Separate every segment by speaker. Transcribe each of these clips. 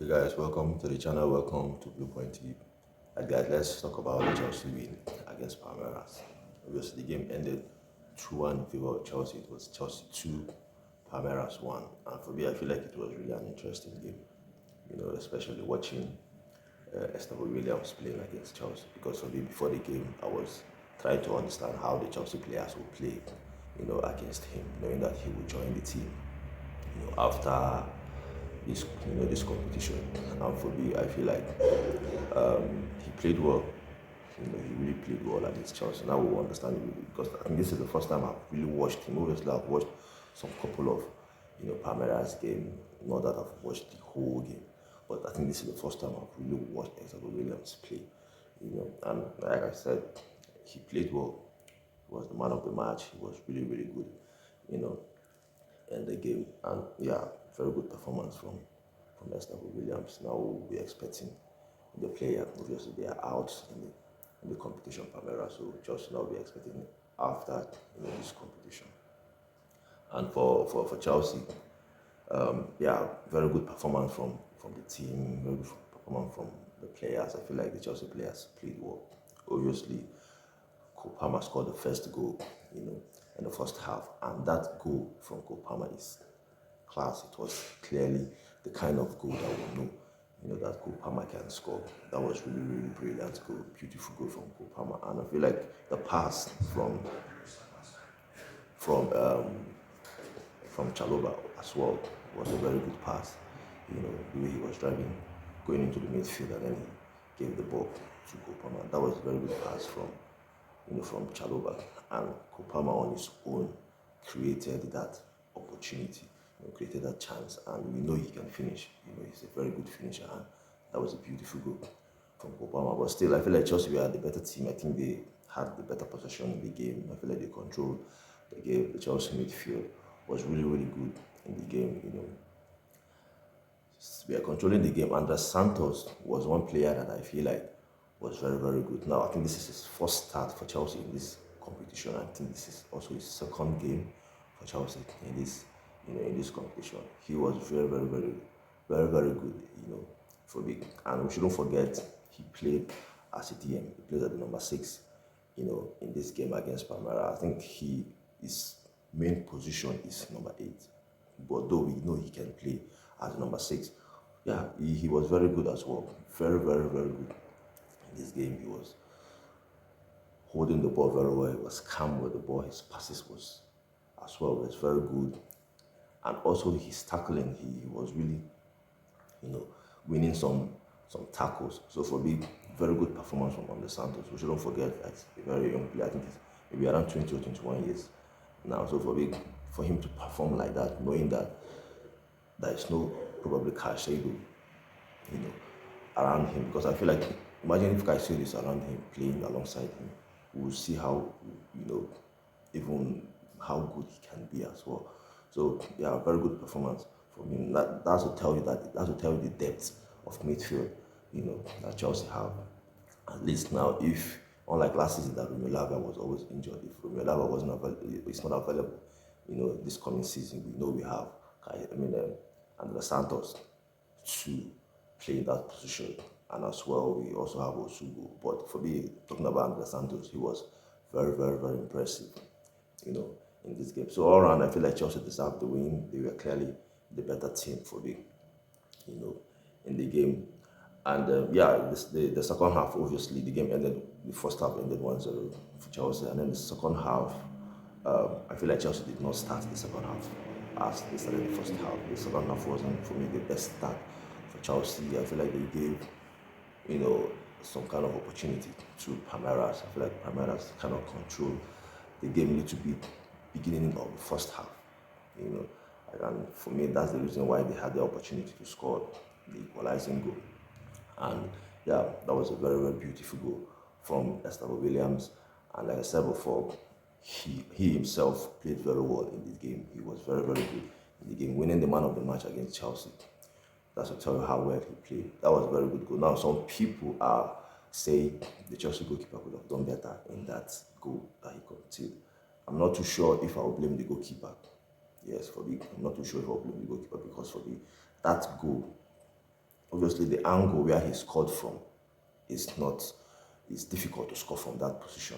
Speaker 1: Hey guys, welcome to the channel. Welcome to Blue Point TV. Guys, let's talk about the Chelsea win against Palmeiras. Obviously, the game ended 2-1 in favor of Chelsea. It was Chelsea 2, Palmeiras 1. And for me, I feel like it was really an interesting game. Especially watching Estevao Williams playing against Chelsea. Because for me, before the game, I was trying to understand how the Chelsea players would play, against him, knowing that he would join the team, after this competition. And for me, I feel like he played well. He really played well against Chelsea. Now we understand it because this is the first time I've really watched him. Obviously, I've watched some couple of Palmeiras game. Not that I've watched the whole game, but I think this is the first time I've really watched Estevao Williams play. And like I said, he played well. He was the man of the match. He was really, really good. You know, in the game. And yeah, very good performance from Estevao Williams. Now we're expecting the player. Obviously, they are out in the competition, Palmeiras. So just now we're expecting after this competition. And for Chelsea, yeah, very good performance from the team. Very good performance from the players. I feel like the Chelsea players played well. Obviously, Kopama scored the first goal, in the first half, and that goal from Kopama is class. It was clearly the kind of goal that we know, that Kopama can score. That was really, really brilliant goal, beautiful goal from Kopama, and I feel like the pass from Chaloba as well was a very good pass. The way he was driving, going into the midfield, and then he gave the ball to Kopama. That was a very good pass from Chaloba, and Kopama on his own created that opportunity, created that chance, and we know he can finish. He's a very good finisher, and that was a beautiful goal from Kopama. But still, I feel like Chelsea were the better team. I think they had the better possession in the game. I feel like they controlled the game. The Chelsea midfield was really, really good in the game. We are controlling the game, and the Santos was one player that I feel like was very, very good. Now, I think this is his first start for Chelsea in this competition. I think this is also his second game for Chelsea in this competition. He was very, very, very, very, very good, for big. And we shouldn't forget he played as a DM. He played at the number 6, in this game against Palmeiras. I think his main position is number 8. But though we know he can play as number 6, yeah, he was very good as well. Very, very, very good. In this game, he was holding the ball very well. He was calm with the ball. His passes was very good, and also his tackling. He was really, winning some tackles. So for me, very good performance from Andrey Santos. We shouldn't forget that a very young player. I think he's maybe around 20 or 21 years now. So for him to perform like that, knowing that there is no probably Caicedo, around him, because I feel like, imagine if Caicedo is around him, playing alongside him, we'll see how, even how good he can be as well. So yeah, very good performance from him. That's to tell you the depth of midfield, that Chelsea have. At least now, if unlike last season that Romeo Lavia was always injured, if Romeo Lavia wasn't available, it's not available, this coming season, we know we have Andrey Santos to play in that position, and as well we also have Osugo. But for me, talking about Andrey Santos, he was very, very, very impressive, in this game. So all around, I feel like Chelsea deserved the win. They were clearly the better team for me, in the game. And yeah, the second half, obviously, the game ended, the first half ended 1-0 for Chelsea. And then the second half, I feel like Chelsea did not start the second half as they started the first half. The second half wasn't, for me, the best start for Chelsea. I feel like they gave, some kind of opportunity to Palmeiras. I feel like Palmeiras kind of controlled the game a little bit beginning of the first half, and for me, that's the reason why they had the opportunity to score the equalizing goal. And yeah, that was a very, very beautiful goal from Estevao Williams. And like I said before, he himself played very well in this game. He was very, very good in the game, winning the man of the match against Chelsea. That's to tell you how well he played. That was a very good goal. Now, some people are saying the Chelsea goalkeeper could have done better in that goal that he conceded. I'm not too sure if I will blame the goalkeeper. Yes, for me, I'm not too sure if I will blame the goalkeeper, because for me, that goal obviously the angle where he scored from is not, it's difficult to score from that position.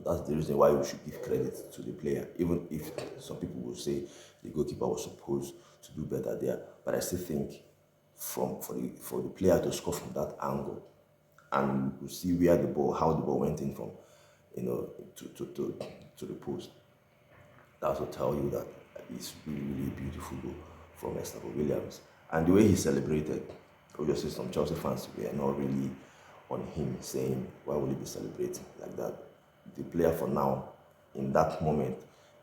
Speaker 1: That's the reason why we should give credit to the player, even if some people will say the goalkeeper was supposed to do better there. But I still think for the player to score from that angle, and you see where the ball, how the ball went in from, to the post. That will tell you that it's really, really beautiful goal from Esther Williams. And the way he celebrated, obviously some Chelsea fans were not really on him, saying, why would he be celebrating like that? The player for now, in that moment,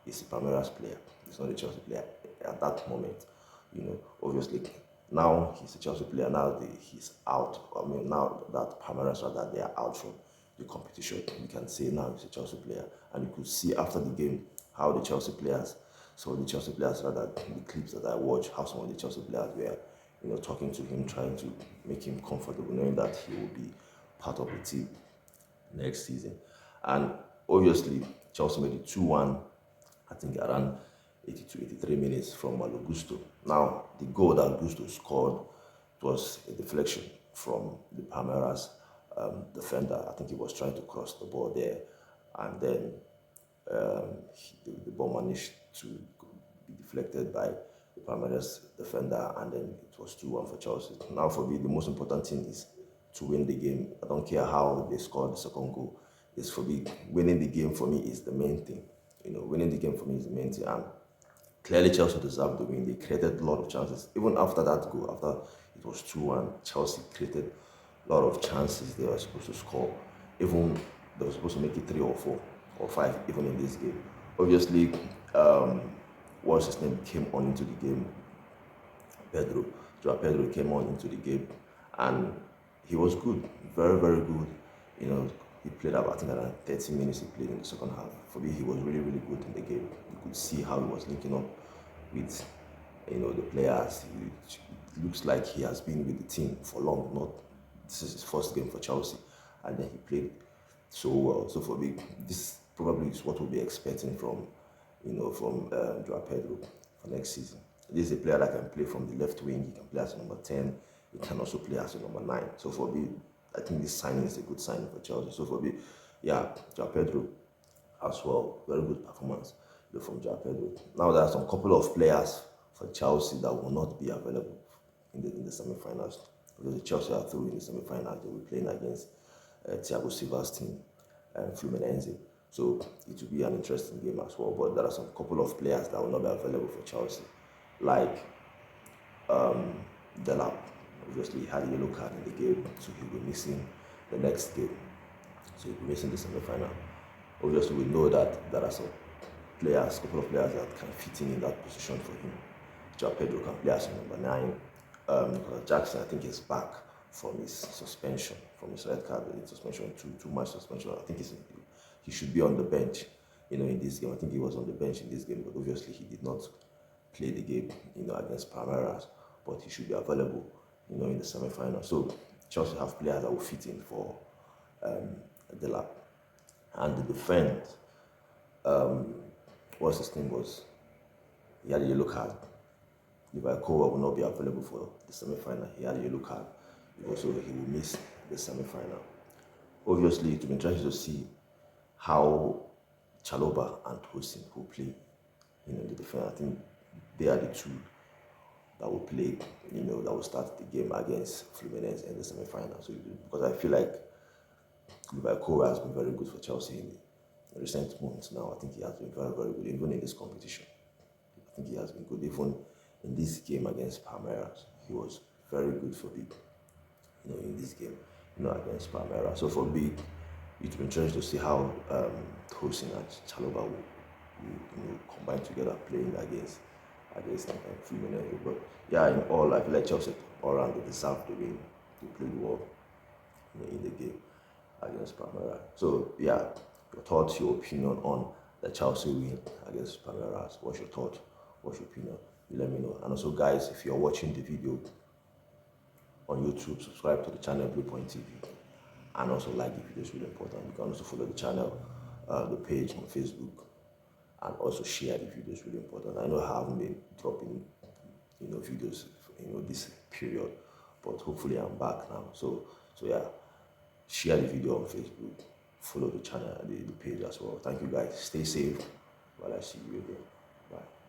Speaker 1: is a Palmeiras player. It's not a Chelsea player at that moment. Obviously, now he's a Chelsea player. Now he's out. I mean, now that Palmeiras rather they are out from the competition, you can say now he's a Chelsea player. And you could see after the game how the Chelsea players, rather, the clips that I watched, how some of the Chelsea players were, talking to him, trying to make him comfortable, knowing that he will be part of the team next season. And obviously, Chelsea made it 2-1, I think around 82, 83 minutes from Malo Gusto. Now, the goal that Gusto scored was a deflection from the Palmeiras defender. I think he was trying to cross the ball there, and then the ball managed to be deflected by the Palmeiras defender, and then it was 2-1 for Chelsea. Now, for me, the most important thing is to win the game. I don't care how they scored the second goal. It's for me, winning the game for me is the main thing. Winning the game for me is the main thing. And clearly Chelsea deserved the win. They created a lot of chances. Even after that goal, after it was 2-1, Chelsea created a lot of chances they were supposed to score. Even they were supposed to make it 3 or 4 or 5, even in this game. Obviously, what's his name came on into the game. Joao Pedro came on into the game, and he was good, very, very good. He played about, I think, around 30 minutes he played in the second half. For me, he was really, really good in the game. You could see how he was linking up with, the players. It looks like he has been with the team for long. This is his first game for Chelsea, and then he played so well. So for me, this probably is what we'll be expecting from Joao Pedro for next season. This is a player that can play from the left wing. He can play as a number 10. He can also play as a number 9. So for me, I think this signing is a good signing for Chelsea. So for me, yeah, Joao Pedro as well, very good performance from Joao Pedro. Now there are some couple of players for Chelsea that will not be available in the semi-finals, because Chelsea are through in the semi-finals. They will be playing against Thiago Silva's team, Fluminense. So it will be an interesting game as well. But there are some couple of players that will not be available for Chelsea, like Delap. Obviously, he had a yellow card in the game, so he'll be missing the next game. So he'll be missing the semi-final. Obviously, we know that there are some players, couple of players that can fit in that position for him. Joao Pedro can play as number 9. Jackson, I think, is back from his suspension, from his red card suspension, two match suspension. I think he should be on the bench, in this game. I think he was on the bench in this game, but obviously he did not play the game, against Palmeiras, but he should be available, in the semi-final. So Chelsea have players that will fit in for the lap. And the defense, what's his name was, he had a yellow card. Levi Kowa will not be available for the semi-final. He had a yellow card. Also, he will miss the semi-final. Obviously, it will be interesting to see how Chalobah and Tosin will play, in the defense. I think they are the two that will play, that will start the game against Fluminense in the semi-final. So, because I feel like Levi Kowa has been very good for Chelsea in recent months now. I think he has been very, very good, even in this competition. I think he has been good, even in this game against Palmeiras. He was very good for me, in this game, against Palmeiras. So for me, it will be interesting to see how Tosin and Chalobah will combine together playing against Fluminense. But yeah, in all, I feel like Chelsea all around they deserve to win, to play well, in the game against Palmeiras. So yeah, your thoughts, your opinion on the Chelsea win against Palmeiras. What's your thought? What's your opinion? You let me know. And also, guys, if you're watching the video on YouTube, subscribe to the channel Bluepoint TV, and also like the video. It's really important. You can also follow the channel, the page on Facebook, and also share the video. It's really important. I know I haven't been dropping, videos, this period, but hopefully I'm back now. So yeah, share the video on Facebook, follow the channel, the page as well. Thank you guys. Stay safe while I see you again. Bye.